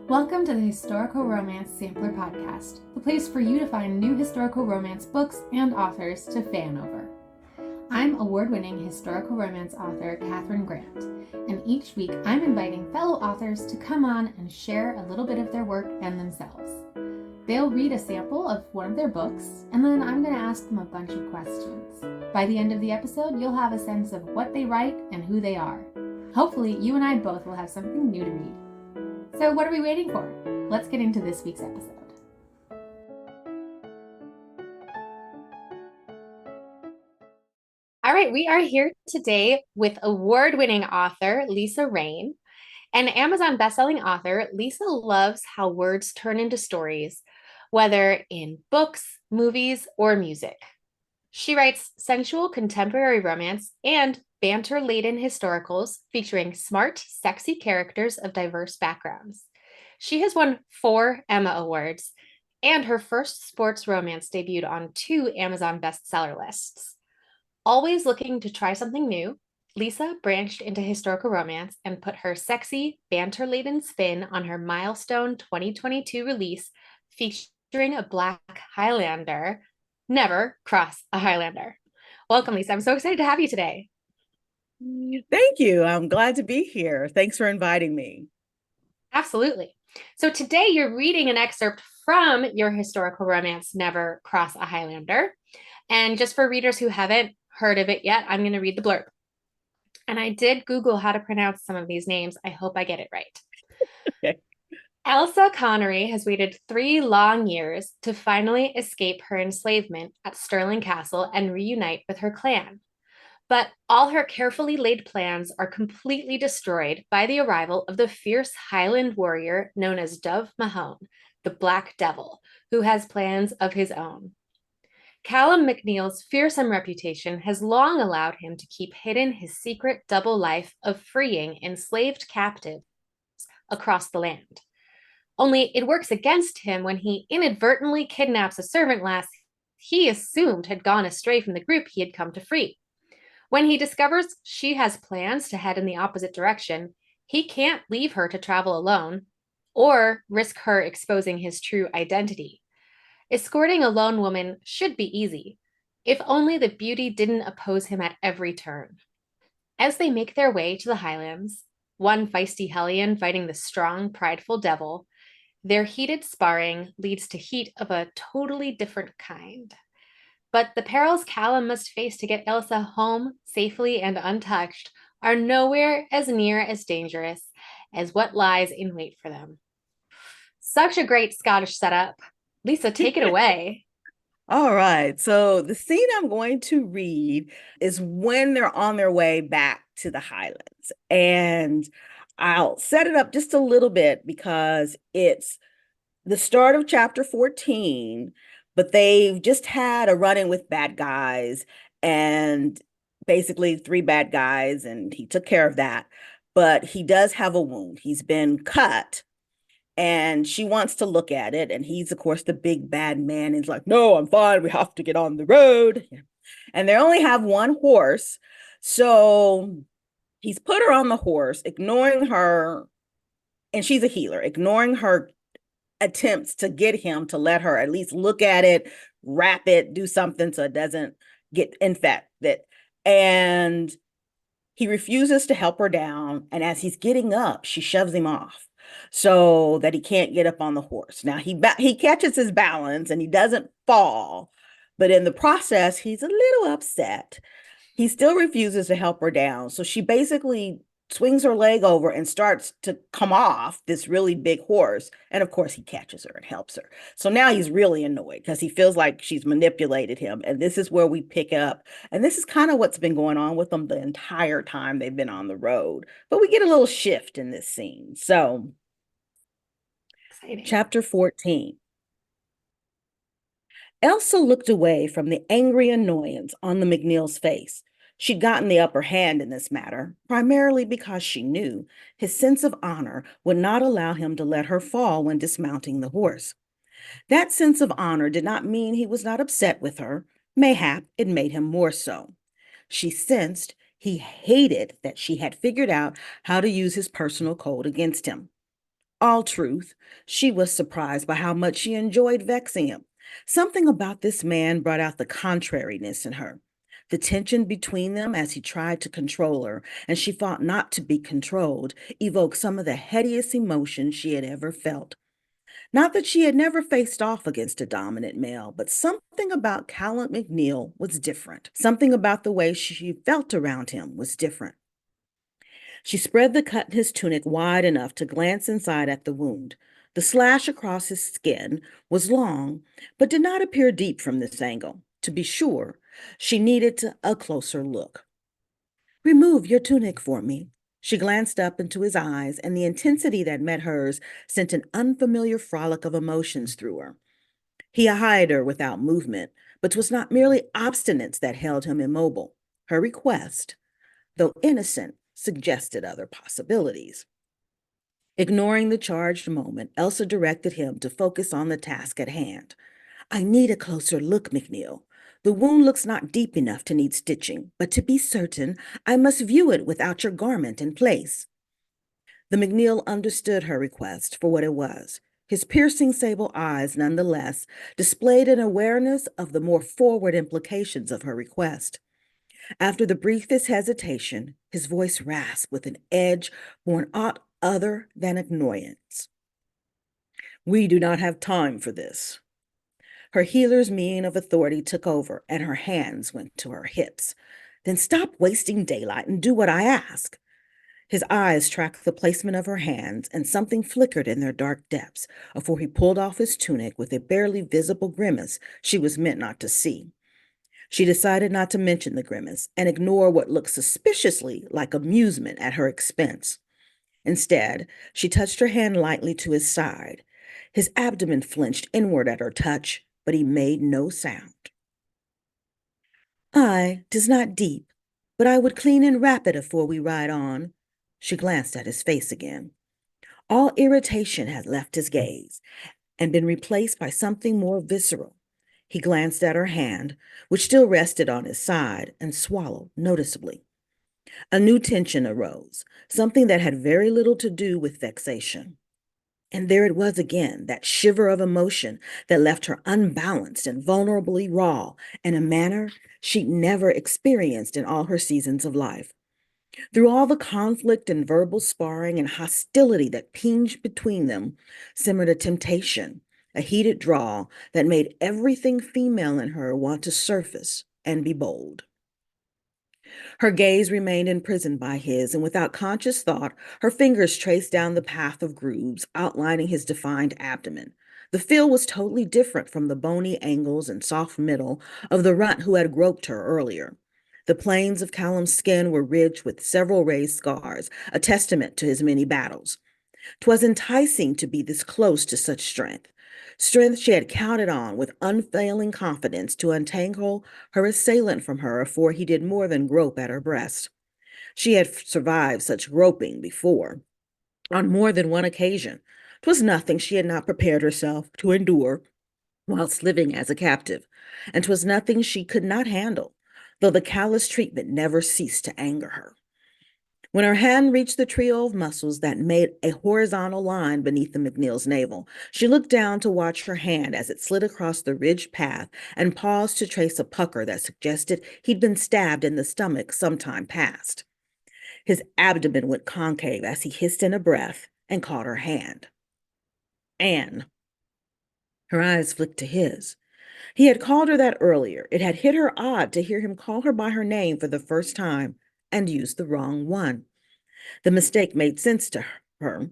Welcome to the Historical Romance Sampler Podcast, the place for you to find new historical romance books and authors to fan over. I'm award-winning historical romance author Katherine Grant, and each week I'm inviting fellow authors to come on and share a little bit of their work and themselves. They'll read a sample of one of their books, and then I'm going to ask them a bunch of questions. By the end of the episode, you'll have a sense of what they write and who they are. Hopefully, you and I both will have something new to read. So what are we waiting for? Let's get into this week's episode. All right, we are here today with award-winning author Lisa Rayne. And Amazon bestselling author, Lisa loves how words turn into stories, whether in books, movies, or music. She writes sensual contemporary romance and banter-laden historicals featuring smart, sexy characters of diverse backgrounds. She has won 4 Emma Awards, and her first sports romance debuted on 2 Amazon bestseller lists. Always looking to try something new, Lisa branched into historical romance and put her sexy, banter-laden spin on her milestone 2022 release featuring a Black Highlander, Never Cross a Highlander. Welcome, Lisa. I'm so excited to have you today. Thank you. I'm glad to be here. Thanks for inviting me. Absolutely. So today you're reading an excerpt from your historical romance, Never Cross a Highlander. And just for readers who haven't heard of it yet, I'm going to read the blurb. And I did Google how to pronounce some of these names. I hope I get it right. Okay. Elsa Connery has waited 3 long years to finally escape her enslavement at Stirling Castle and reunite with her clan. But all her carefully laid plans are completely destroyed by the arrival of the fierce Highland warrior known as Dove Mahone, the Black Devil, who has plans of his own. Callum MacNeil's fearsome reputation has long allowed him to keep hidden his secret double life of freeing enslaved captives across the land. Only it works against him when he inadvertently kidnaps a servant lass he assumed had gone astray from the group he had come to free. When he discovers she has plans to head in the opposite direction, he can't leave her to travel alone or risk her exposing his true identity. Escorting a lone woman should be easy, if only the beauty didn't oppose him at every turn. As they make their way to the Highlands, one feisty hellion fighting the strong, prideful devil, their heated sparring leads to heat of a totally different kind. But the perils Callum must face to get Elsa home safely and untouched are nowhere as near as dangerous as what lies in wait for them. Such a great Scottish setup. Lisa, take it away. All right. So the scene I'm going to read is when they're on their way back to the Highlands. And I'll set it up just a little bit because it's the start of chapter 14, but they've just had a run-in with bad guys and basically 3 bad guys, and he took care of that. But he does have a wound. He's been cut, and she wants to look at it. And he's, of course, the big bad man. He's like, no, I'm fine. We have to get on the road. And they only have 1 horse. So he's put her on the horse, ignoring her. And she's a healer, ignoring her attempts to get him to let her at least look at it, wrap it, do something so it doesn't get infected. And he refuses to help her down. And as he's getting up, she shoves him off so that he can't get up on the horse. Now he catches his balance and he doesn't fall, but in the process, he's a little upset. He still refuses to help her down. So she basically swings her leg over and starts to come off this really big horse. And of course, he catches her and helps her. So now he's really annoyed because he feels like she's manipulated him. And this is where we pick up. And this is kind of what's been going on with them the entire time they've been on the road. But we get a little shift in this scene. So, Exciting. Chapter 14. Elsa looked away from the angry annoyance on the MacNeil's face. She'd gotten the upper hand in this matter, primarily because she knew his sense of honor would not allow him to let her fall when dismounting the horse. That sense of honor did not mean he was not upset with her. Mayhap it made him more so. She sensed he hated that she had figured out how to use his personal code against him. All truth, she was surprised by how much she enjoyed vexing him. Something about this man brought out the contrariness in her. The tension between them as he tried to control her, and she fought not to be controlled, evoked some of the headiest emotions she had ever felt. Not that she had never faced off against a dominant male, but something about Callum McNeil was different. Something about the way she felt around him was different. She spread the cut in his tunic wide enough to glance inside at the wound. The slash across his skin was long, but did not appear deep from this angle. To be sure, she needed a closer look. Remove your tunic for me. She glanced up into his eyes, and the intensity that met hers sent an unfamiliar frolic of emotions through her. He eyed her without movement, but 'twas not merely obstinance that held him immobile. Her request, though innocent, suggested other possibilities. Ignoring the charged moment, Elsa directed him to focus on the task at hand. I need a closer look, McNeil. The wound looks not deep enough to need stitching, but to be certain, I must view it without your garment in place. The McNeil understood her request for what it was. His piercing sable eyes, nonetheless, displayed an awareness of the more forward implications of her request. After the briefest hesitation, his voice rasped with an edge born aught other than annoyance. We do not have time for this. Her healer's mien of authority took over, and her hands went to her hips. Then stop wasting daylight and do what I ask. His eyes tracked the placement of her hands, and something flickered in their dark depths before he pulled off his tunic with a barely visible grimace she was meant not to see. She decided not to mention the grimace and ignore what looked suspiciously like amusement at her expense. Instead, she touched her hand lightly to his side. His abdomen flinched inward at her touch, but he made no sound. Aye, 'tis not deep, but I would clean and wrap it afore we ride on. She glanced at his face again. All irritation had left his gaze and been replaced by something more visceral. He glanced at her hand, which still rested on his side, and swallowed noticeably. A new tension arose, something that had very little to do with vexation. And there it was again, that shiver of emotion that left her unbalanced and vulnerably raw in a manner she'd never experienced in all her seasons of life. Through all the conflict and verbal sparring and hostility that pinged between them, simmered a temptation, a heated draw that made everything female in her want to surface and be bold. Her gaze remained imprisoned by his, and without conscious thought, her fingers traced down the path of grooves, outlining his defined abdomen. The feel was totally different from the bony angles and soft middle of the runt who had groped her earlier. The plains of Callum's skin were ridged with several raised scars, a testament to his many battles. 'Twas enticing to be this close to such strength. Strength she had counted on with unfailing confidence to untangle her assailant from her afore he did more than grope at her breast. She had survived such groping before, on more than one occasion. 'Twas nothing she had not prepared herself to endure whilst living as a captive, and 'twas nothing she could not handle, though the callous treatment never ceased to anger her. When her hand reached the trio of muscles that made a horizontal line beneath the McNeil's navel, she looked down to watch her hand as it slid across the ridged path and paused to trace a pucker that suggested he'd been stabbed in the stomach some time past. His abdomen went concave as he hissed in a breath and caught her hand. Anne. Her eyes flicked to his. He had called her that earlier. It had hit her odd to hear him call her by her name for the first time and use the wrong one. The mistake made sense to her,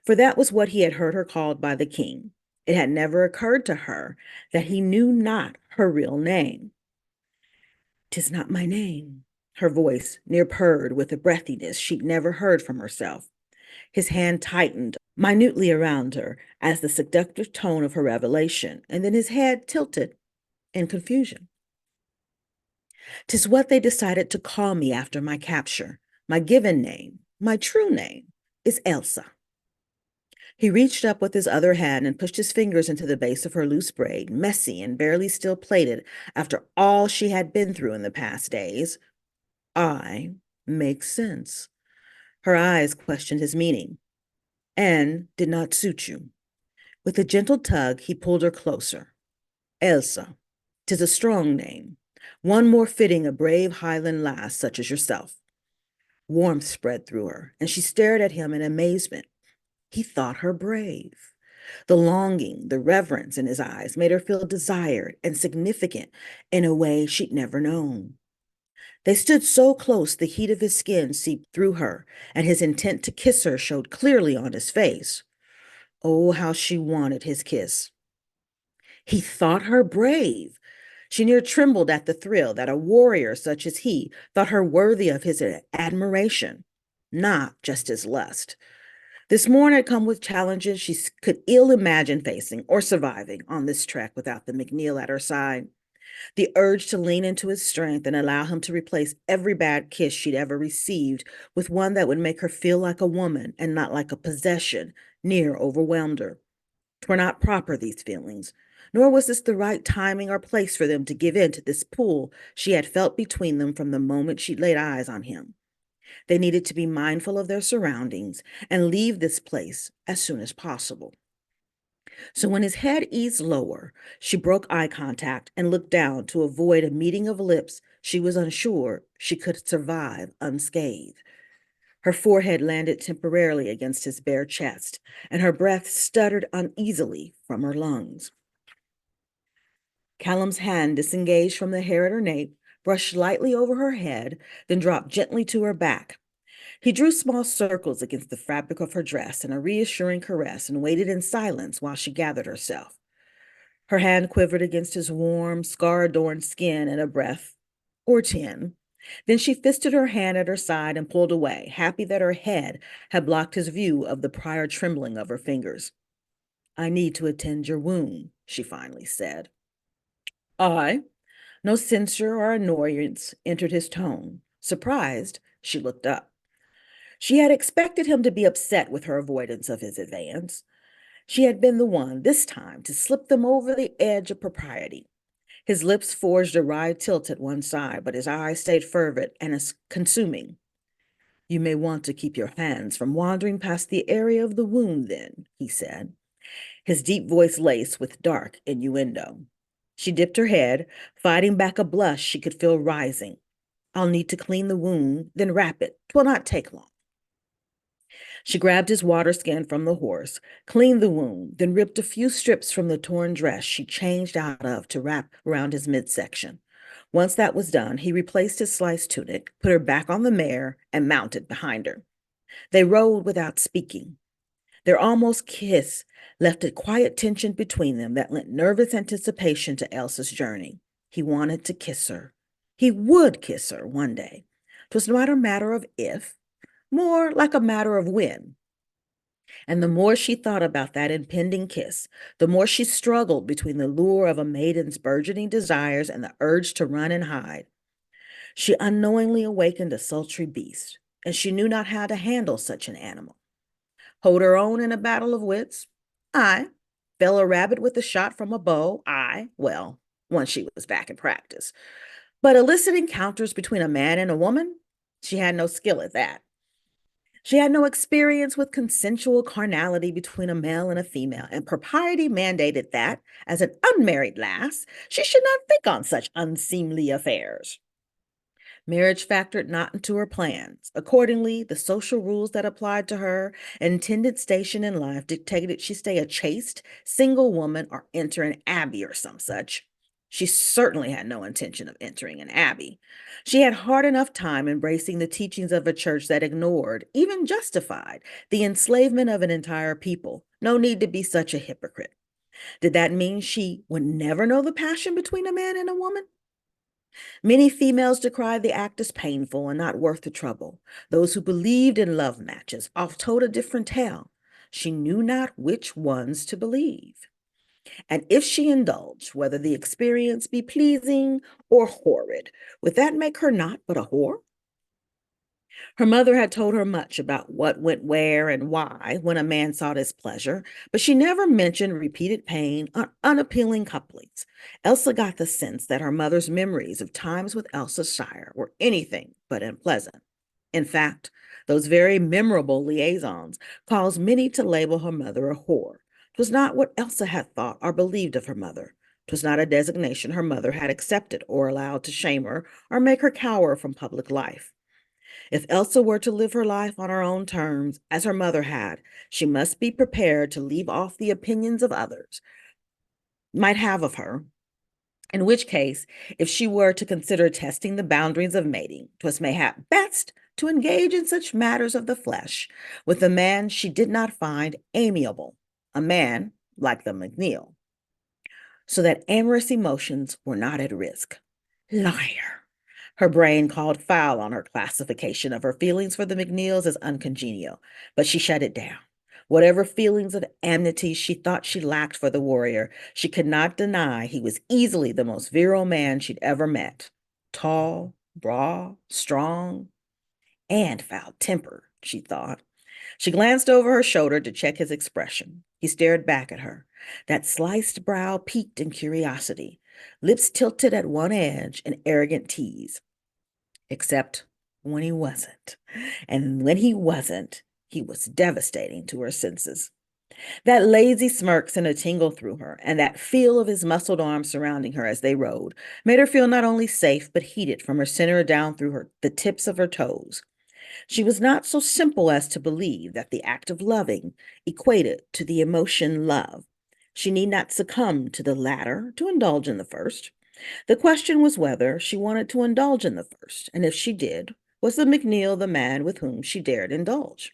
for that was what he had heard her called by the king. It had never occurred to her that he knew not her real name. "'Tis not my name," her voice near purred with a breathiness she'd never heard from herself. His hand tightened minutely around her as the seductive tone of her revelation, and then his head tilted in confusion. "'Tis what they decided to call me after my capture. My given name, my true name, is Elsa." He reached up with his other hand and pushed his fingers into the base of her loose braid, messy and barely still plaited after all she had been through in the past days. "I make sense." Her eyes questioned his meaning. and did not suit you. With a gentle tug, he pulled her closer. Elsa, 'tis a strong name, one more fitting a brave Highland lass such as yourself. Warmth spread through her, and she stared at him in amazement. He thought her brave. The longing, the reverence in his eyes made her feel desired and significant in a way she'd never known. They stood so close the heat of his skin seeped through her, and his intent to kiss her showed clearly on his face. Oh, how she wanted his kiss. He thought her brave. She near trembled at the thrill that a warrior such as he thought her worthy of his admiration, not just his lust. This morning had come with challenges she could ill imagine facing or surviving on this trek without the McNeil at her side. The urge to lean into his strength and allow him to replace every bad kiss she'd ever received with one that would make her feel like a woman and not like a possession near overwhelmed her. 'Twere not proper, these feelings, nor was this the right timing or place for them to give in to this pull she had felt between them from the moment she laid eyes on him. They needed to be mindful of their surroundings and leave this place as soon as possible. So when his head eased lower, she broke eye contact and looked down to avoid a meeting of lips she was unsure she could survive unscathed. Her forehead landed temporarily against his bare chest, and her breath stuttered uneasily from her lungs. Callum's hand disengaged from the hair at her nape, brushed lightly over her head, then dropped gently to her back. He drew small circles against the fabric of her dress in a reassuring caress and waited in silence while she gathered herself. Her hand quivered against his warm, scar-adorned skin in a breath or 10. Then she fisted her hand at her side and pulled away, happy that her head had blocked his view of the prior trembling of her fingers. I need to attend your wound, she finally said. I. No censure or annoyance entered his tone. Surprised, she looked up. She had expected him to be upset with her avoidance of his advance. She had been the one, this time, to slip them over the edge of propriety. His lips forged a wry tilt at one side, but his eyes stayed fervent and consuming. You may want to keep your hands from wandering past the area of the wound, then, he said, his deep voice laced with dark innuendo. She dipped her head, fighting back a blush she could feel rising. I'll need to clean the wound, then wrap it. 'Twill not take long. She grabbed his water skin from the horse, cleaned the wound, then ripped a few strips from the torn dress she changed out of to wrap around his midsection. Once that was done, he replaced his sliced tunic, put her back on the mare, and mounted behind her. They rode without speaking. Their almost kiss left a quiet tension between them that lent nervous anticipation to Elsa's journey. He wanted to kiss her. He would kiss her one day. 'Twas not a matter of if, more like a matter of when. And the more she thought about that impending kiss, the more she struggled between the lure of a maiden's burgeoning desires and the urge to run and hide. She unknowingly awakened a sultry beast, and she knew not how to handle such an animal. Hold her own in a battle of wits? Aye. Fell a rabbit with a shot from a bow? Aye. Well, once she was back in practice. But illicit encounters between a man and a woman? She had no skill at that. She had no experience with consensual carnality between a male and a female, and propriety mandated that, as an unmarried lass, she should not think on such unseemly affairs. Marriage factored not into her plans. Accordingly, the social rules that applied to her intended station in life dictated she stay a chaste, single woman or enter an abbey or some such. She certainly had no intention of entering an abbey. She had hard enough time embracing the teachings of a church that ignored, even justified, the enslavement of an entire people. No need to be such a hypocrite. Did that mean she would never know the passion between a man and a woman? Many females decried the act as painful and not worth the trouble. Those who believed in love matches oft told a different tale. She knew not which ones to believe. And if she indulged, whether the experience be pleasing or horrid, would that make her not but a whore? Her mother had told her much about what went where and why when a man sought his pleasure, but she never mentioned repeated pain or unappealing couplings. Elsa got the sense that her mother's memories of times with Elsa Shire were anything but unpleasant. In fact, those very memorable liaisons caused many to label her mother a whore. 'Twas not what Elsa had thought or believed of her mother. 'Twas not a designation her mother had accepted or allowed to shame her or make her cower from public life. If Elsa were to live her life on her own terms, as her mother had, she must be prepared to leave off the opinions of others might have of her. In which case, if she were to consider testing the boundaries of mating, 'twas mayhap best to engage in such matters of the flesh with a man she did not find amiable, a man like the McNeil, so that amorous emotions were not at risk. Liar! Her brain called foul on her classification of her feelings for the McNeils as uncongenial, but she shut it down. Whatever feelings of enmity she thought she lacked for the warrior, she could not deny he was easily the most virile man she'd ever met. Tall, broad, strong, and foul-tempered, she thought. She glanced over her shoulder to check his expression. He stared back at her. That sliced brow peaked in curiosity, lips tilted at one edge in arrogant tease. Except when he wasn't. And when he wasn't, he was devastating to her senses. That lazy smirk sent a tingle through her, and that feel of his muscled arms surrounding her as they rode made her feel not only safe, but heated from her center down through the tips of her toes. She was not so simple as to believe that the act of loving equated to the emotion love. She need not succumb to the latter to indulge in the first. The question was whether she wanted to indulge in the first, and if she did, was the McNeil the man with whom she dared indulge?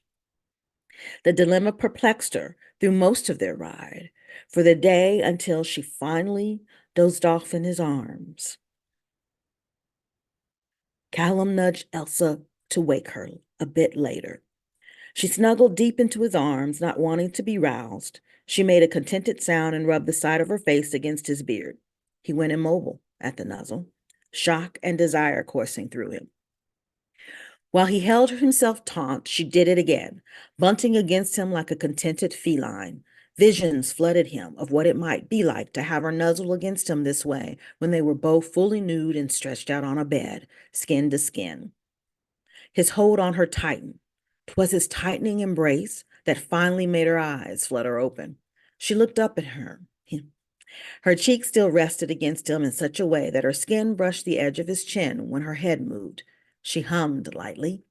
The dilemma perplexed her through most of their ride, for the day until she finally dozed off in his arms. Callum nudged Elsa to wake her a bit later. She snuggled deep into his arms, not wanting to be roused. She made a contented sound and rubbed the side of her face against his beard. He went immobile at the nuzzle, shock and desire coursing through him. While he held himself taut, she did it again, bunting against him like a contented feline. Visions flooded him of what it might be like to have her nuzzle against him this way when they were both fully nude and stretched out on a bed, skin to skin. His hold on her tightened. 'Twas his tightening embrace that finally made her eyes flutter open. She looked up at him. Her cheek still rested against him in such a way that her skin brushed the edge of his chin when her head moved. She hummed lightly,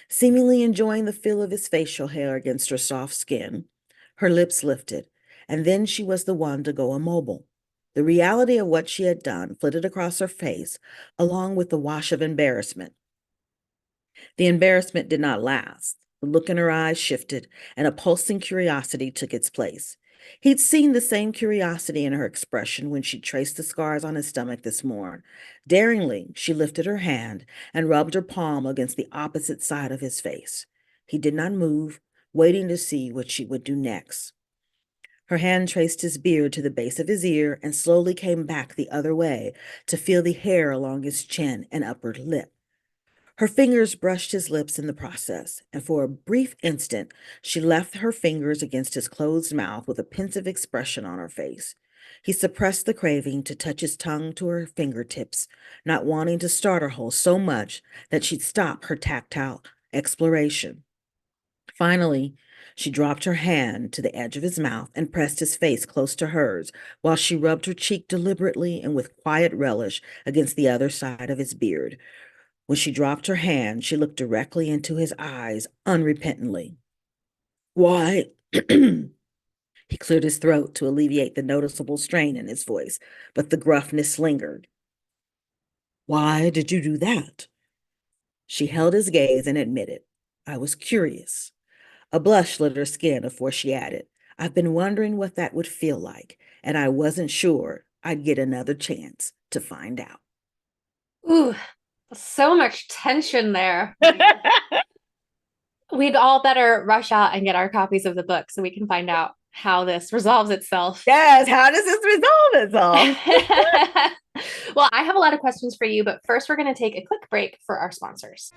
seemingly enjoying the feel of his facial hair against her soft skin. Her lips lifted, and then she was the one to go immobile. The reality of what she had done flitted across her face, along with the wash of embarrassment. The embarrassment did not last. The look in her eyes shifted, and a pulsing curiosity took its place. He'd seen the same curiosity in her expression when she traced the scars on his stomach this morning. Daringly, she lifted her hand and rubbed her palm against the opposite side of his face. He did not move, waiting to see what she would do next. Her hand traced his beard to the base of his ear and slowly came back the other way to feel the hair along his chin and upper lip. Her fingers brushed his lips in the process, and for a brief instant, she left her fingers against his closed mouth with a pensive expression on her face. He suppressed the craving to touch his tongue to her fingertips, not wanting to startle her so much that she'd stop her tactile exploration. Finally, she dropped her hand to the edge of his mouth and pressed his face close to hers while she rubbed her cheek deliberately and with quiet relish against the other side of his beard. When she dropped her hand, she looked directly into his eyes unrepentantly. Why? He cleared his throat to alleviate the noticeable strain in his voice, but the gruffness lingered. Why did you do that? She held his gaze and admitted, I was curious. A blush lit her skin before she added, I've been wondering what that would feel like, and I wasn't sure I'd get another chance to find out. Ooh, so much tension there. We'd all better rush out and get our copies of the book so we can find out how this resolves itself. Yes, how does this resolve itself? Well, I have a lot of questions for you, but first we're going to take a quick break for our sponsors.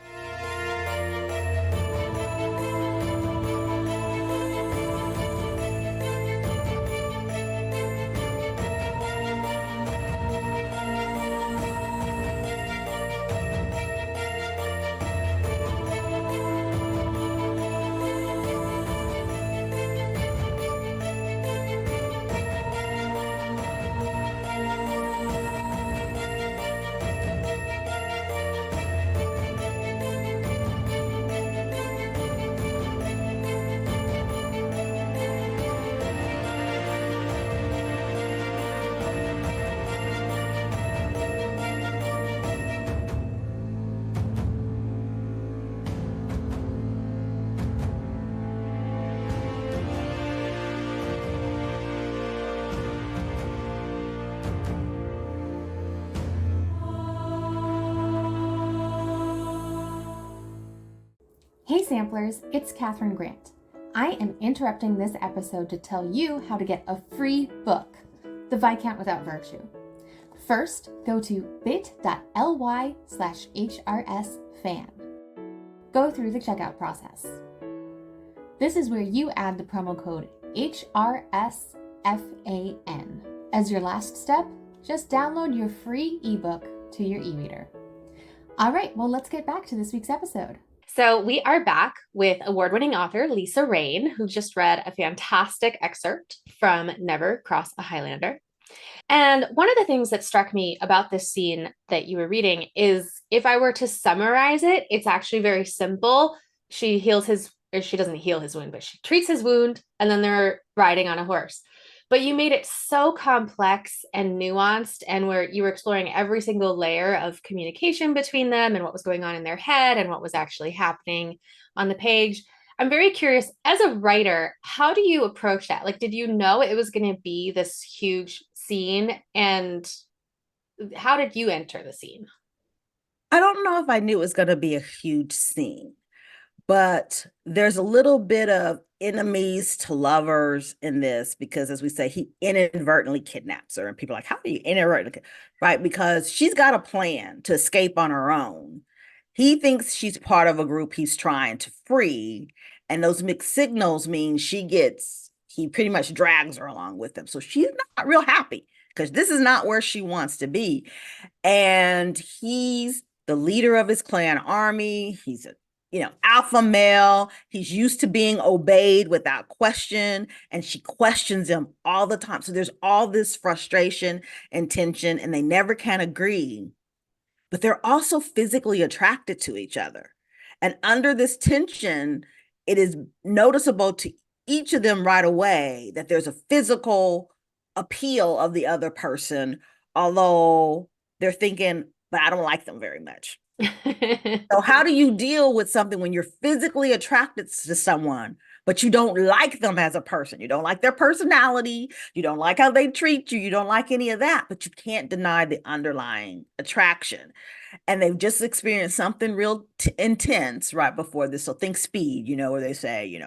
Hey samplers, it's Katherine Grant. I am interrupting this episode to tell you how to get a free book, The Viscount Without Virtue. First, go to bit.ly/HRSFAN. Go through the checkout process. This is where you add the promo code HRSFAN. As your last step, just download your free ebook to your e-reader. All right, well, let's get back to this week's episode. So we are back with award-winning author Lisa Rayne, who just read a fantastic excerpt from Never Cross a Highlander. And one of the things that struck me about this scene that you were reading is, if I were to summarize it, it's actually very simple. She doesn't heal his wound, but she treats his wound, and then they're riding on a horse. But you made it so complex and nuanced, and where you were exploring every single layer of communication between them and what was going on in their head and what was actually happening on the page. I'm very curious, as a writer, how do you approach that? Like, did you know it was going to be this huge scene, and how did you enter the scene? I don't know if I knew it was going to be a huge scene, but there's a little bit of enemies to lovers in this because, as we say, he inadvertently kidnaps her, and people are like, how do you inadvertently, right? Because she's got a plan to escape on her own. He thinks she's part of a group he's trying to free, and those mixed signals mean he pretty much drags her along with him. So she's not real happy because this is not where she wants to be. And he's the leader of his clan army. He's a alpha male. He's used to being obeyed without question, and she questions him all the time. So there's all this frustration and tension, and they never can agree. But they're also physically attracted to each other. And under this tension, it is noticeable to each of them right away that there's a physical appeal of the other person, although they're thinking, but I don't like them very much. So how do you deal with something when you're physically attracted to someone, but you don't like them as a person? You don't like their personality. You don't like how they treat you. You don't like any of that, but you can't deny the underlying attraction. And they've just experienced something real intense right before this. So think Speed, where they say,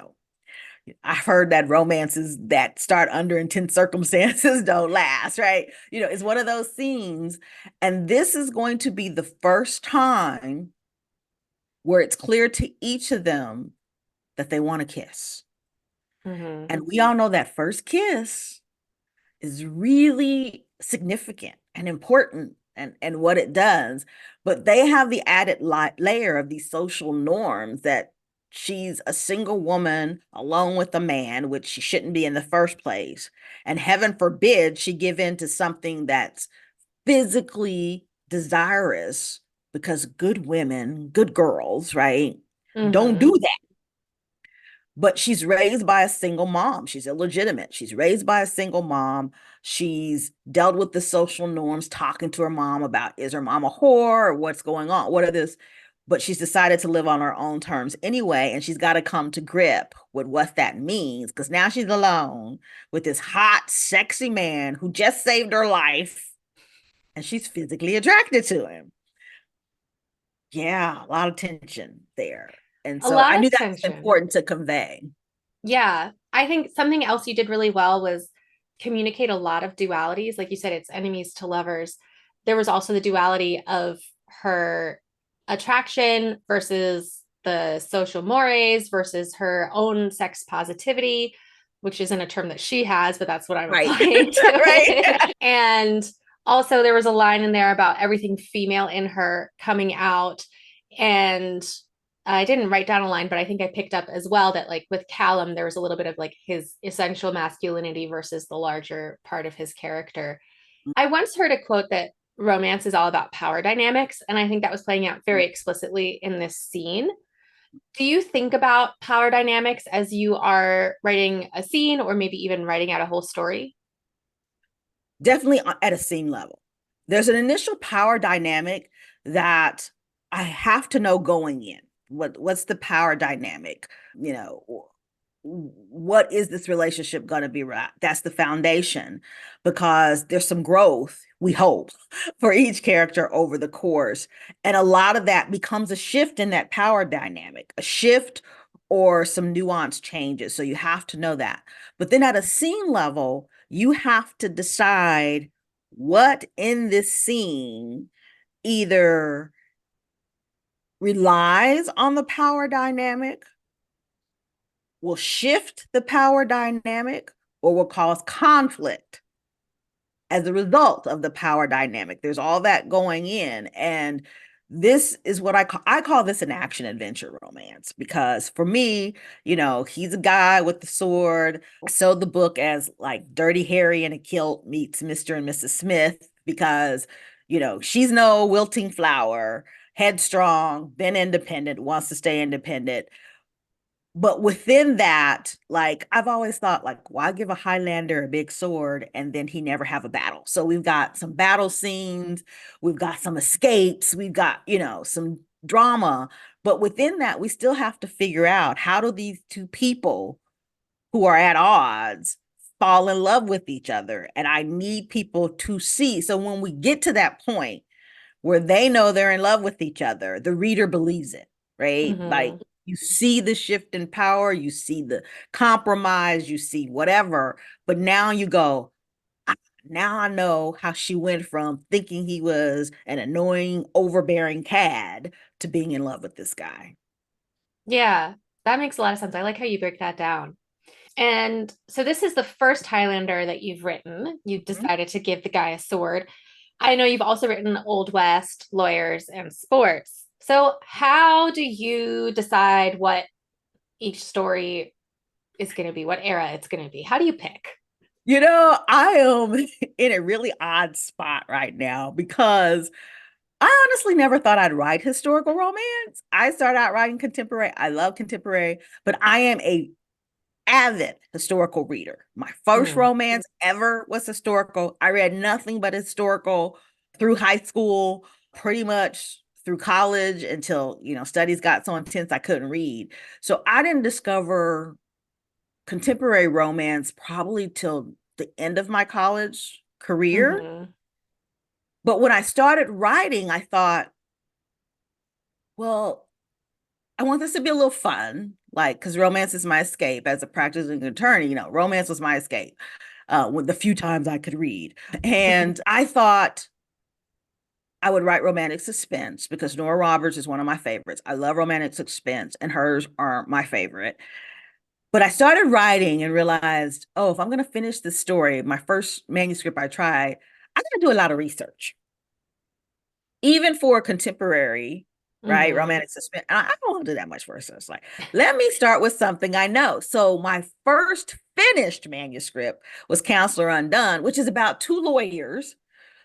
I've heard that romances that start under intense circumstances don't last, right? It's one of those scenes. And this is going to be the first time where it's clear to each of them that they want to kiss. Mm-hmm. And we all know that first kiss is really significant and important and what it does. But they have the added layer of these social norms that she's a single woman alone with a man, which she shouldn't be in the first place. And heaven forbid she give in to something that's physically desirous, because good women, good girls, right, don't Mm-hmm. do that. But she's raised by a single mom. She's illegitimate. She's raised by a single mom. She's dealt with the social norms, talking to her mom about, is her mom a whore or what's going on? What are this? But she's decided to live on her own terms anyway. And she's got to come to grip with what that means, because now she's alone with this hot, sexy man who just saved her life. And she's physically attracted to him. Yeah, a lot of tension there. And A so I lot knew of that was tension. important to convey. Yeah, I think something else you did really well was communicate a lot of dualities. Like you said, it's enemies to lovers. There was also the duality of her attraction versus the social mores versus her own sex positivity, which isn't a term that she has, but that's what I'm Right. applying to Right. it. And also, there was a line in there about everything female in her coming out. And I didn't write down a line, but I think I picked up as well that, like, with Callum, there was a little bit of like his essential masculinity versus the larger part of his character. I once heard a quote that romance is all about power dynamics, and I think that was playing out very explicitly in this scene. Do you think about power dynamics as you are writing a scene, or maybe even writing out a whole story? Definitely at a scene level. There's an initial power dynamic that I have to know going in. What's the power dynamic? You know, what is this relationship going to be? Right, that's the foundation, because there's some growth, we hope, for each character over the course, and a lot of that becomes a shift in that power dynamic, a shift or some nuance changes, so you have to know that. But then at a scene level, you have to decide what in this scene either relies on the power dynamic, will shift the power dynamic, or will cause conflict as a result of the power dynamic. There's all that going in. And this is what I call this an action adventure romance, because for me, he's a guy with the sword. I sold the book as like Dirty Harry in a kilt meets Mr. and Mrs. Smith, because she's no wilting flower, headstrong, been independent, wants to stay independent. But within that, like, I've always thought, like, why give a Highlander a big sword and then he never have a battle? So we've got some battle scenes, we've got some escapes, we've got, some drama. But within that, we still have to figure out, how do these two people who are at odds fall in love with each other? And I need people to see. So when we get to that point where they know they're in love with each other, the reader believes it, right? Like, Mm-hmm. you see the shift in power, you see the compromise, you see whatever, but now you go, now I know how she went from thinking he was an annoying, overbearing cad to being in love with this guy. Yeah, that makes a lot of sense. I like how you break that down. And so this is the first Highlander that you've written. You Mhm. decided to give the guy a sword. I know you've also written Old West, lawyers, and sports. So how do you decide what each story is going to be, what era it's going to be? How do you pick? I am in a really odd spot right now, because I honestly never thought I'd write historical romance. I started out writing contemporary. I love contemporary, but I am a avid historical reader. My first Mm-hmm. romance ever was historical. I read nothing but historical through high school, pretty much through college, until, studies got so intense I couldn't read. So I didn't discover contemporary romance probably till the end of my college career. Mm-hmm. But when I started writing, I thought, well, I want this to be a little fun, like, because romance is my escape as a practicing attorney. Romance was my escape, with the few times I could read. And I thought I would write romantic suspense, because Nora Roberts is one of my favorites. I love romantic suspense, and hers are my favorite. But I started writing and realized, oh, if I'm going to finish this story, my first manuscript I tried, I got to do a lot of research, even for contemporary, right? Mm-hmm. Romantic suspense. I don't want to do that much research. Like, let me start with something I know. So my first finished manuscript was Counselor Undone, which is about two lawyers.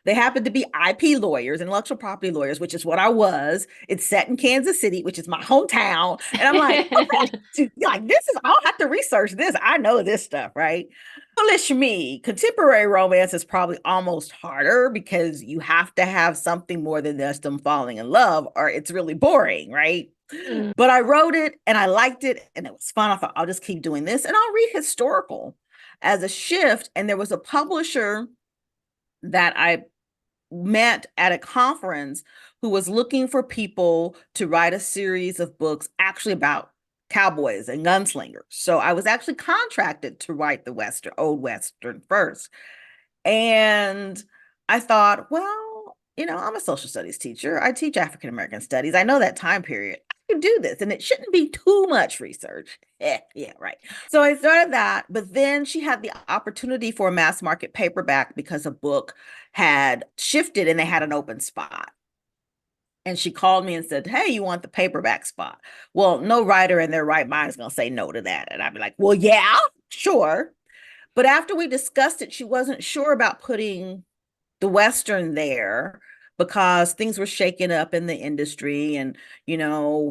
They happen to be IP lawyers, intellectual property lawyers, which is what I was. It's set in Kansas City, which is my hometown. And I'm like, okay, like, this is, I don't have to research this. I know this stuff, right? Foolish me. Contemporary romance is probably almost harder, because you have to have something more than just them falling in love, or it's really boring, right? Mm. But I wrote it and I liked it and it was fun. I thought, I'll just keep doing this and I'll read historical as a shift. And there was a publisher that I met at a conference who was looking for people to write a series of books actually about cowboys and gunslingers. So I was actually contracted to write the old Western first. And I thought, well, I'm a social studies teacher. I teach African American studies. I know that time period. I could do this, and it shouldn't be too much research. Yeah, right. So I started that, but then she had the opportunity for a mass market paperback because a book had shifted and they had an open spot. And she called me and said, hey, you want the paperback spot? Well, no writer in their right mind is going to say no to that. And I'd be like, well, yeah, sure. But after we discussed it, she wasn't sure about putting the Western there, because things were shaking up in the industry, and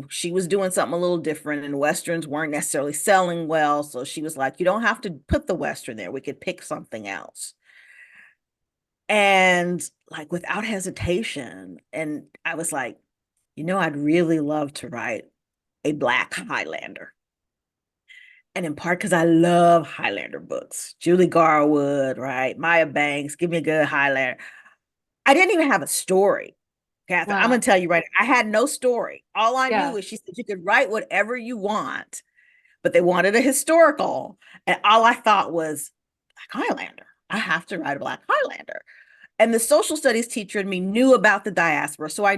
she was doing something a little different, and Westerns weren't necessarily selling well. So she was like, you don't have to put the Western there. We could pick something else. And, like, without hesitation, and I was like, I'd really love to write a Black Highlander. And in part because I love Highlander books. Julie Garwood, right? Maya Banks, give me a good Highlander. I didn't even have a story, Catherine. I'm gonna Wow. tell you right now, I had no story. All I knew Yeah. is she said you could write whatever you want, but they wanted a historical. And all I thought was Black Highlander. I have to write a Black Highlander. And the social studies teacher in me knew about the diaspora. So I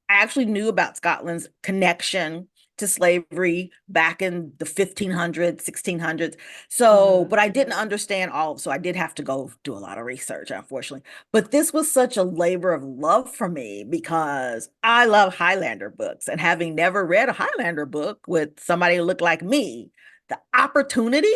actually knew about Scotland's connection to slavery back in the 1500s, 1600s. So, Hmm. but I didn't understand all, so I did have to go do a lot of research, unfortunately. But this was such a labor of love for me because I love Highlander books. And having never read a Highlander book with somebody who looked like me, the opportunity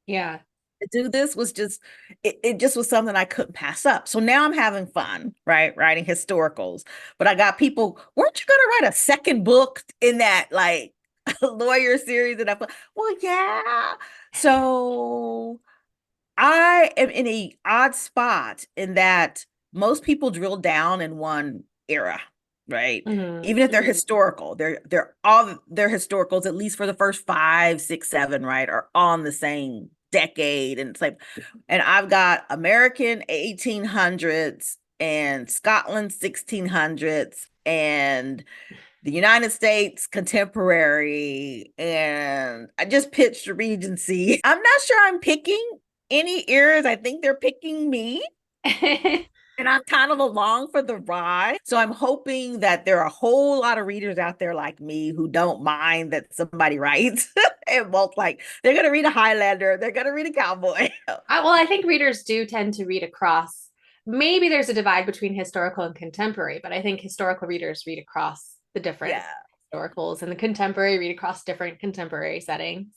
Yeah. to do this was just it just was something I couldn't pass up. So now I'm having fun, right? Writing historicals. But I got people, weren't you gonna write a second book in that like lawyer series? And I thought, well, yeah. So I am in a odd spot in that most people drill down in one era, right? Hmm. Even if they're historical, they're all their historicals, at least for the first five, six, seven, right, are on the same decade. And it's like, and I've got American 1800s and Scotland 1600s and the United States contemporary, and I just pitched Regency. I'm not sure I'm picking any ears. I think they're picking me. And I'm kind of along for the ride. So I'm hoping that there are a whole lot of readers out there like me who don't mind that somebody writes and won't like, they're going to read a Highlander, they're going to read a cowboy. Well, I think readers do tend to read across. Maybe there's a divide between historical and contemporary, but I think historical readers read across the different Yeah. historicals and the contemporary read across different contemporary settings.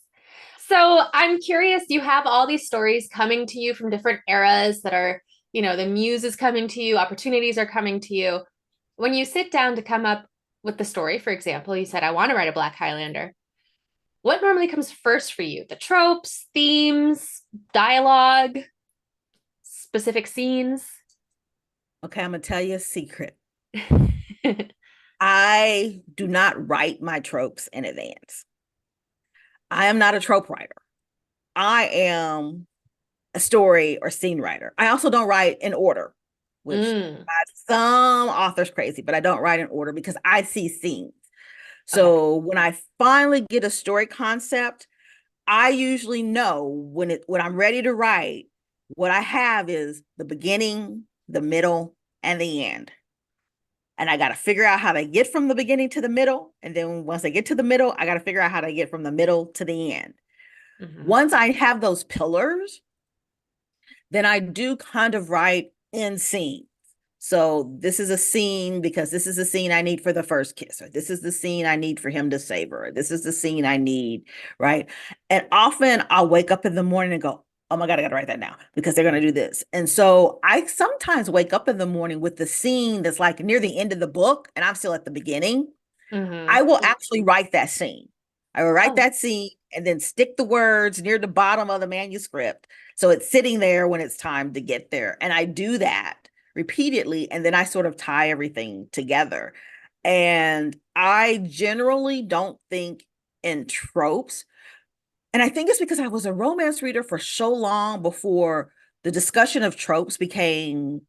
So I'm curious, you have all these stories coming to you from different eras that are, the muse is coming to you, opportunities are coming to you. When you sit down to come up with the story, for example, you said, I want to write a Black Highlander. What normally comes first for you? The tropes, themes, dialogue, specific scenes? Okay, I'm going to tell you a secret. I do not write my tropes in advance. I am not a trope writer. I am a story or scene writer. I also don't write in order, which Mm, some authors crazy, but I don't write in order because I see scenes. okay. So when I finally get a story concept, I usually know when I'm ready to write, what I have is the beginning, the middle, and the end. And I got to figure out how to get from the beginning to the middle. And then once I get to the middle, I got to figure out how to get from the middle to the end. Hmm. Once I have those pillars, then I do kind of write in scene. So this is a scene because this is the scene I need for the first kiss, or this is the scene I need for him to save her. This is the scene I need, right? And often I'll wake up in the morning and go, oh my God, I got to write that now because they're going to do this. And so I sometimes wake up in the morning with the scene that's like near the end of the book and I'm still at the beginning. Hmm. I will actually write that scene. I will write Oh. that scene and then stick the words near the bottom of the manuscript. So it's sitting there when it's time to get there. And I do that repeatedly. And then I sort of tie everything together. And I generally don't think in tropes. And I think it's because I was a romance reader for so long before the discussion of tropes became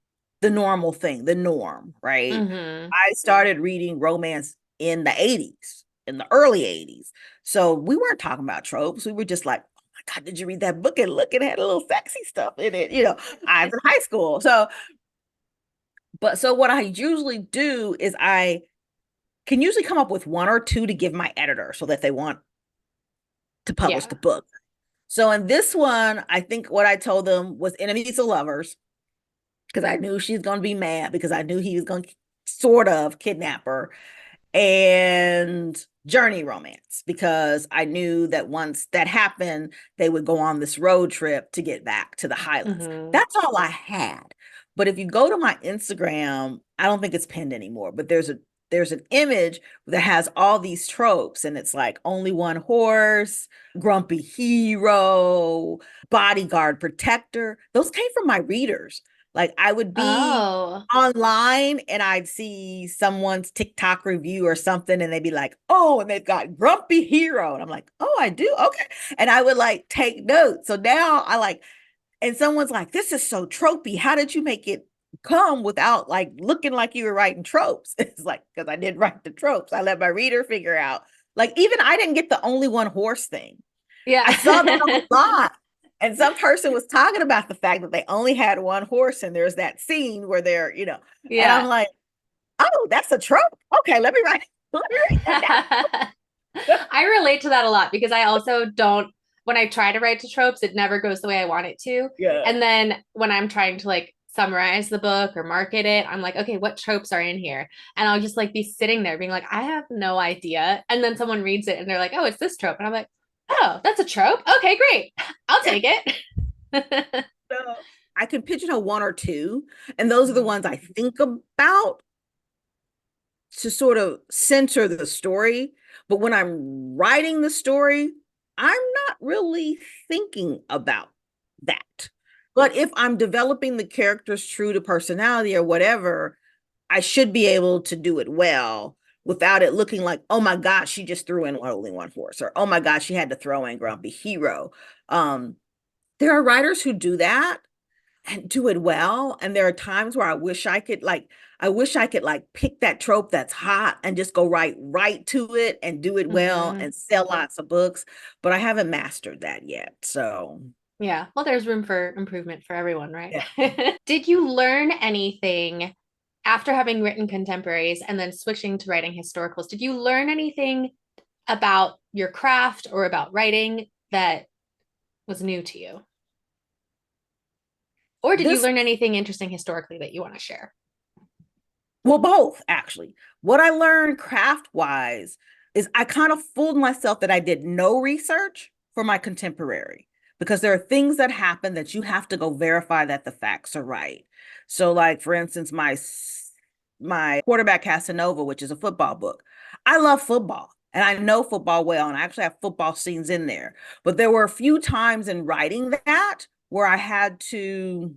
the normal thing, the norm, right? Hmm. I started reading romance in the 80s, in the early 80s. So we weren't talking about tropes. We were just like, oh my God, did you read that book? And look, it had a little sexy stuff in it. I was in high school. So what I usually do is I can usually come up with one or two to give my editor so that they want to publish Yeah. the book. So in this one, I think what I told them was enemies to lovers because I knew she's going to be mad because I knew he was going to sort of kidnap her, and journey romance because I knew that once that happened, they would go on this road trip to get back to the Highlands. Hmm. That's all I had. But if you go to my Instagram, I don't think it's pinned anymore, but there's an image that has all these tropes and it's like only one horse, grumpy hero, bodyguard protector. Those came from my readers. Like I would be Oh, online and I'd see someone's TikTok review or something and they'd be like, "Oh, and they've got Grumpy Hero." And I'm like, "Oh, I do. Okay." And I would like take notes. So now I like, and someone's like, "This is so tropey. How did you make it come without like looking like you were writing tropes?" It's like, because I didn't write the tropes. I let my reader figure out. Like, even I didn't get the only one horse thing. I saw that yeah. a lot. And some person was talking about the fact that they only had one horse, and there's that scene where they're, and I'm Yeah. like, oh, that's a trope. Okay, let me write, let me write that down. I relate to that a lot because I also don't, when I try to write to tropes, it never goes the way I want it to. Yeah. And then when I'm trying to like summarize the book or market it, I'm like, okay, what tropes are in here? And I'll just like be sitting there being like, I have no idea. And then someone reads it and they're like, oh, it's this trope. And I'm like, oh, that's a trope. Okay, great. I'll Yeah. take it. So I can pigeonhole one or two, and those are the Mhm. ones I think about to sort of center the story. But when I'm writing the story, I'm not really thinking about that. But if I'm developing the characters true to personality or whatever, I should be able to do it well without it looking like, oh my gosh, she just threw in only one horse, or oh my gosh, she had to throw in Grumpy Hero. Um, there are writers who do that and do it well. And there are times where I wish I could like pick that trope that's hot and just go right to it and do it well Mhm. and sell lots of books. But I haven't mastered that yet. So Yeah. Well, there's room for improvement for everyone, right? yeah. Did you learn anything after having written contemporaries and then switching to writing historicals? Did you learn anything about your craft or about writing that was new to you? Or did you This learn anything interesting historically that you want to share? Well, both actually. What I learned craft wise is I kind of fooled myself that I did no research for my contemporary because there are things that happen that you have to go verify that the facts are right. So, like for instance, my quarterback Casanova, which is a football book. I love football and I know football well, and I actually have football scenes in there. But there were a few times in writing that where I had to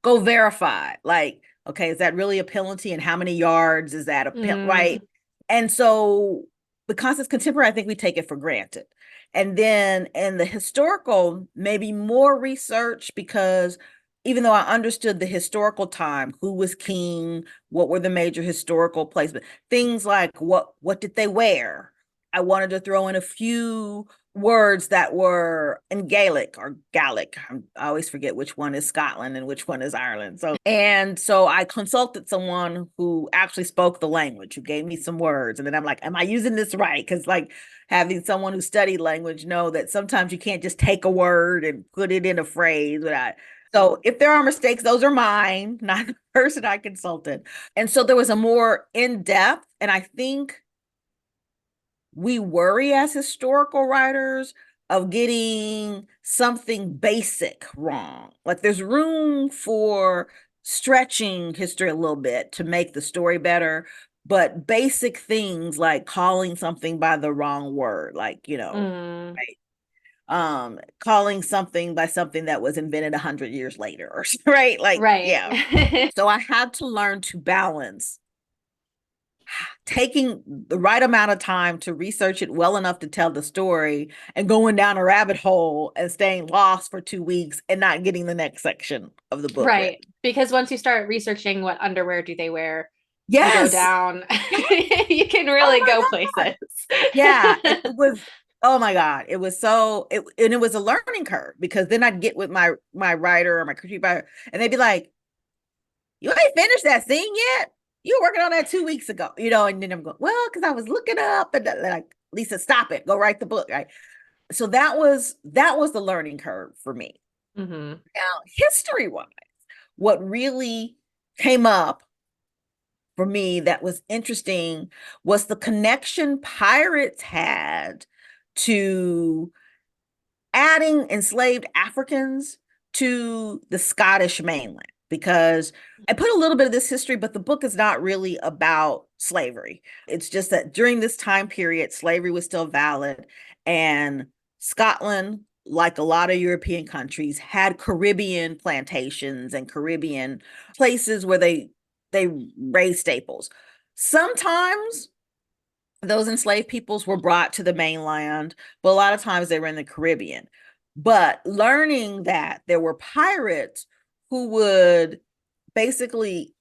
go verify. Like, okay, is that really a penalty? And how many yards is that a penalty? Mm, Right. And so, because it's contemporary, I think we take it for granted. And then in the historical, maybe more research because even though I understood the historical time, who was king, what were the major historical places, things like what did they wear? I wanted to throw in a few words that were in Gaelic or Gaelic. I always forget which one is Scotland and which one is Ireland. So I consulted someone who actually spoke the language, who gave me some words. And then I'm like, am I using this right? Because like having someone who studied language know that sometimes you can't just take a word and put it in a phrase without. So if there are mistakes, those are mine, not the person I consulted. And so there was a more in-depth, and I think we worry as historical writers of getting something basic wrong. Like there's room for stretching history a little bit to make the story better, but basic things like calling something by the wrong word, like, mm, right? Calling something by something that was invented 100 years later, or right? Like, right. yeah. So I had to learn to balance taking the right amount of time to research it well enough to tell the story and going down a rabbit hole and staying lost for 2 weeks and not getting the next section of the book read. Right. Because once you start researching what underwear do they wear, you go Yes. down, Yes. you can Oh really my go God. places. Yeah. And it was, oh my God. It was and it was a learning curve because then I'd get with my writer or my critique writer and they'd be like, you ain't finished that scene yet. You were working on that 2 weeks ago, and then I'm going, well, because I was looking up and like, Lisa, stop it. Go write the book. Right. So that was the learning curve for me. Hmm. Now, history wise, what really came up for me that was interesting was the connection pirates had to adding enslaved Africans to the Scottish mainland because I put a little bit of this history, but the book is not really about slavery. It's just that during this time period, slavery was still valid, and Scotland like a lot of European countries, had Caribbean plantations and Caribbean places where they raised staples. Sometimes those enslaved peoples were brought to the mainland, but a lot of times they were in the Caribbean. But learning that there were pirates who would basically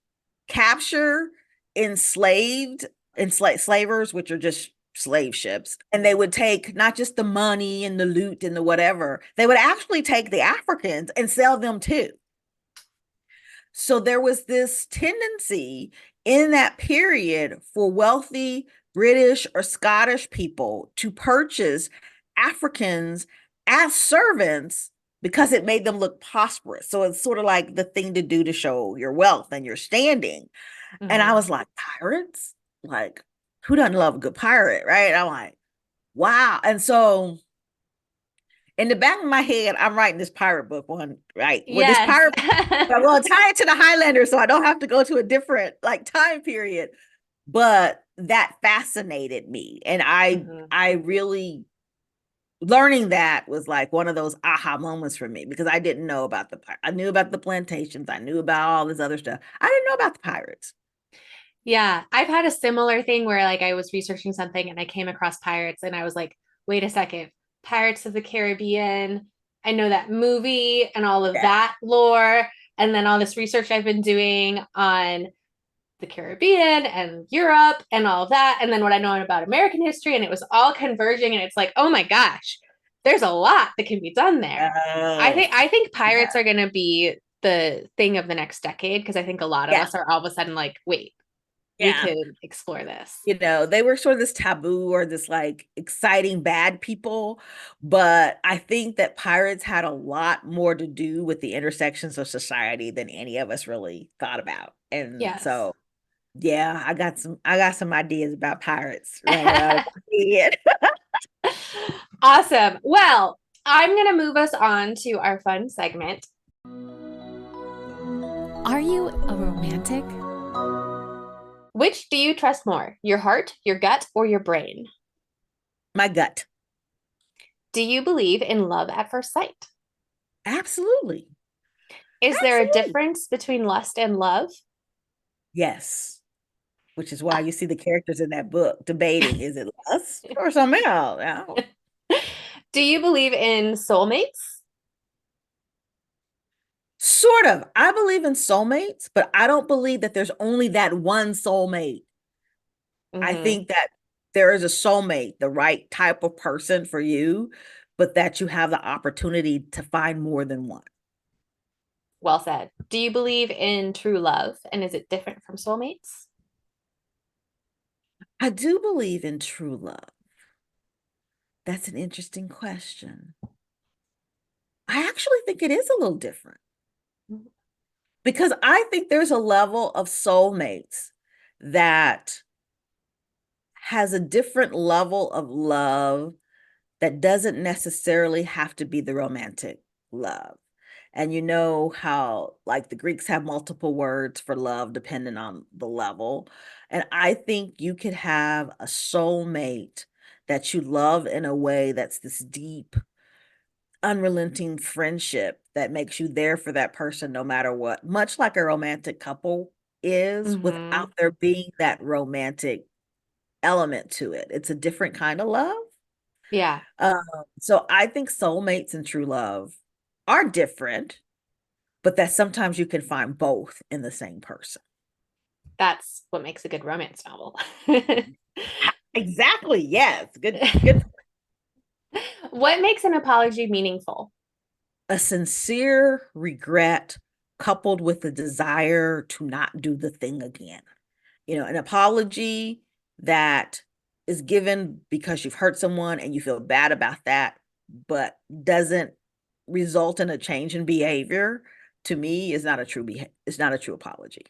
capture enslavers, which are just slave ships, and they would take not just the money and the loot and the whatever, they would actually take the Africans and sell them too. So there was this tendency in that period for wealthy British or Scottish people to purchase Africans as servants because it made them look prosperous. So it's sort of like the thing to do to show your wealth and your standing. And I Mhm. was like, pirates? Like, who doesn't love a good pirate, right? I'm like, wow. And so in the back of my head, I'm writing this pirate book one, right? Where this Yes. pirate, I'm going to tie it to the Highlander so I don't have to go to a different like time period. But that fascinated me. And Mhm. I really learning that was like one of those aha moments for me because I didn't know about I knew about the plantations, I knew about all this other stuff. I didn't know about the pirates. Yeah, I've had a similar thing where like I was researching something and I came across pirates and I was like, wait a second, Pirates of the Caribbean. I know that movie and all of Yeah. that lore. And then all this research I've been doing on the Caribbean and Europe and all of that. And then what I know about American history, and it was all converging. And it's like, oh my gosh, there's a lot that can be done there. Oh, I think pirates yeah. are gonna be the thing of the next decade because I think a lot of Yeah. us are all of a sudden like, wait, we Yeah. could explore this. They were sort of this taboo or this like exciting bad people. But I think that pirates had a lot more to do with the intersections of society than any of us really thought about. And Yes. so, yeah, I got some ideas about pirates running around in my head. Awesome. Well, I'm going to move us on to our fun segment. Are you a romantic? Which do you trust more, your heart, your gut, or your brain? My gut. Do you believe in love at first sight? Absolutely. Is there a Absolutely. difference between lust and love? Yes. Which is why you see the characters in that book debating, is it lust or something else? Do you believe in soulmates? Sort of. I believe in soulmates, but I don't believe that there's only that one soulmate. I Mm-hmm. think that there is a soulmate, the right type of person for you, but that you have the opportunity to find more than one. Well said. Do you believe in true love? And is it different from soulmates? I do believe in true love. That's an interesting question. I actually think it is a little different because I think there's a level of soulmates that has a different level of love that doesn't necessarily have to be the romantic love. And you know how, like, the Greeks have multiple words for love depending on the level. And I think you could have a soulmate that you love in a way that's this deep, unrelenting friendship that makes you there for that person no matter what, much like a romantic couple is, Mm-hmm. without there being that romantic element to it. It's a different kind of love. Yeah, Um, so I think soulmates and true love are different, but that sometimes you can find both in the same person. that's what makes a good romance novel. Exactly. Yes. Good. What makes an apology meaningful? A sincere regret coupled with the desire to not do the thing again. An apology that is given because you've hurt someone and you feel bad about that, but doesn't result in a change in behavior, to me is not a true it's not a true apology.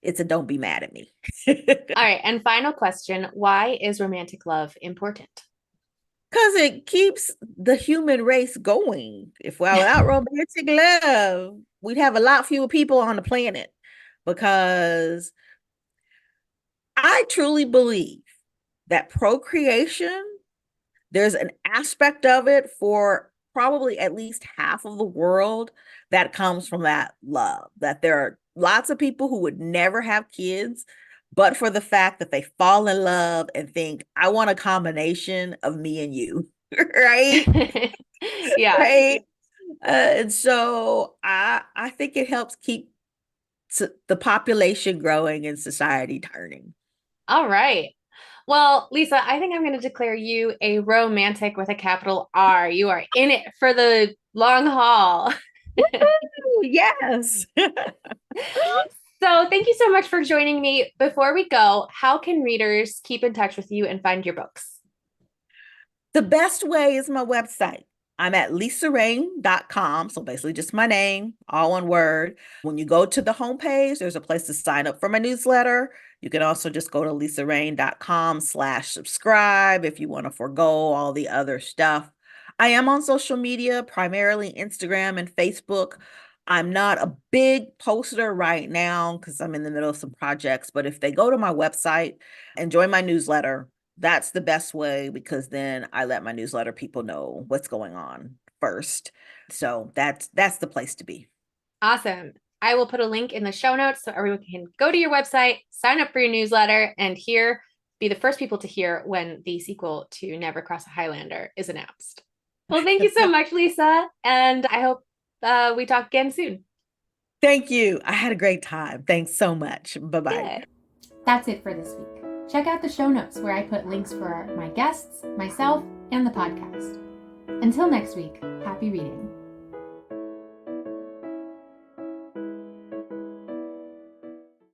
It's a don't be mad at me. All right, and final question, why is romantic love important? Because it keeps the human race going. If well, without romantic love, we'd have a lot fewer people on the planet. Because I truly believe that procreation, there's an aspect of it for probably at least half of the world that comes from that love, that there are lots of people who would never have kids, but for the fact that they fall in love and think, I want a combination of me and you, right? Yeah. Right. And so I think it helps keep the population growing and society turning. All right. Well, Lisa, I think I'm going to declare you a romantic with a capital R. You are in it for the long haul. Woo, yes. So, thank you so much for joining me. Before we go, how can readers keep in touch with you and find your books? The best way is my website. I'm at lisarayne.com. So basically just my name, all one word. When you go to the homepage, there's a place to sign up for my newsletter. You can also just go to lisarayne.com/subscribe if you want to forego all the other stuff. I am on social media, primarily Instagram and Facebook. I'm not a big poster right now because I'm in the middle of some projects, but if they go to my website and join my newsletter, that's the best way because then I let my newsletter people know what's going on first. So that's the place to be. Awesome. I will put a link in the show notes so everyone can go to your website, sign up for your newsletter, and be the first people to hear when the sequel to Never Cross a Highlander is announced. Well, thank you so much, Lisa. And I hope we talk again soon. Thank you. I had a great time. Thanks so much. Bye-bye. Good. That's it for this week. Check out the show notes where I put links for my guests, myself, and the podcast. Until next week, happy reading.